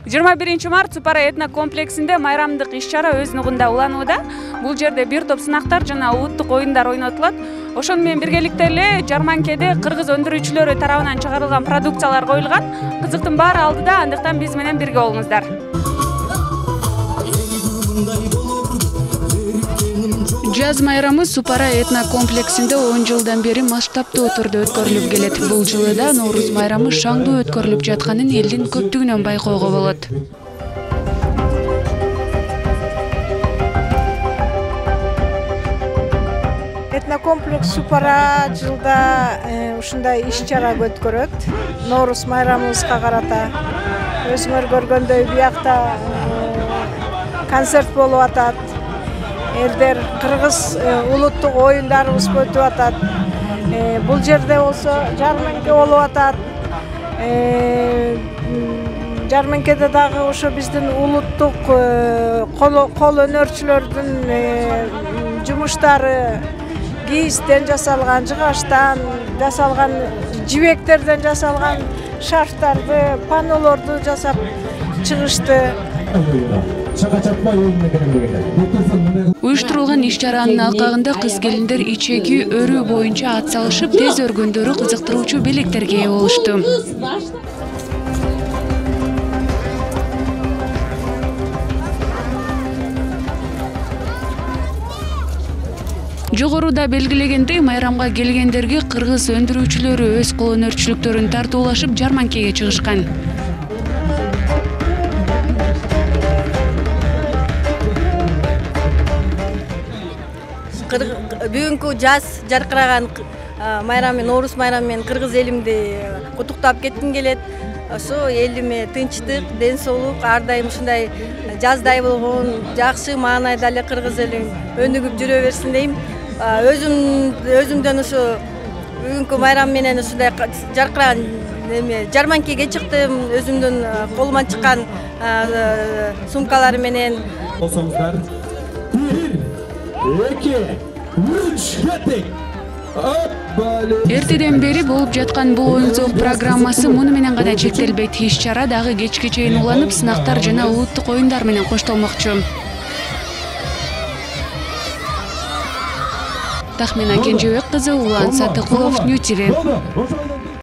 21 март Супара этно комплексинде майрамдык иш-чара өз нугунда уланууда. Бул жерде бир топ сынактар жана улуттук оюндар ойнотулат. Ошону менен биргеликте эле жарманкеде кыргыз өндүрүүчүлөрү тарабынан чыгарылган продукциялар коюлган. Кызыктын баары алдыда, андыктан биз менен бирге болуңуздар. Жаз майрамы Супара этно комплексинде 10 жылдан бери масштабтуу түрдө өткөрүлүп келет. Бул жылы да Норуз майрамы шаңдуу өткөрүлүп жатканын элдин көптүгүнөн байкоого болот. Этнокомплекс Супара жылда ушундай иш-чара өткөрөт. Норуз майрамыбызга карата өзүңөр көргөндөй биякта концерт болуп атат. Элдер кыргыз улуттук оюндарыбыз өтүп атат. Бул жерде болсо жарманке болуп атат. Жарманкеде дагы ошо биздин улуттук кол өнөрчүлөрдүн жумуштары кийизден жасалган, жыгачтан жасалган, жибектерден жасалган шарфтарды, панолорду жасап чыгышты. Уюштурулган иш-чаранын алкагында кыз-келиндер ичеги өрүү боюнча ат салышып, тез өргөндөрү кызыктыруучу белектерге ээ болушту. Жогоруда белгилегендей, майрамга келгендерге кыргыз өндүрүүчүлөрү өз кол өнөрчүлүктөрүн тартуулашып, жарманкеге чыгышкан. Бүгүнкү жаз жаркыраган майрамы, Норуз майрамы менен кыргыз элимди куттуктап кетким келет. Ошо элиме тынчтык, ден соолук, ар дайым ушундай жаздай болгон, жакшы маанайда эле кыргыз элим өнүгүп жүрө берсин дейм. Өзүмдөн ошо бүгүнкү майрам менен ушундай жаркыраган жарманкеге чыктым. Өзүмдөн колуман чыккан сумкалар менен. Болсоңуздар 1, 2, 3, кеттик. Эртеден бери болуп жаткан бул оюн-зоок программасы муну менен гана чектелбейт. Иш-чара дагы кечке чейин уланып, сынактар жана улуттук оюндар менен коштолмокчу. Тахмина Кенжебек кызы, Улан Сатыкулов, Нью ТВ.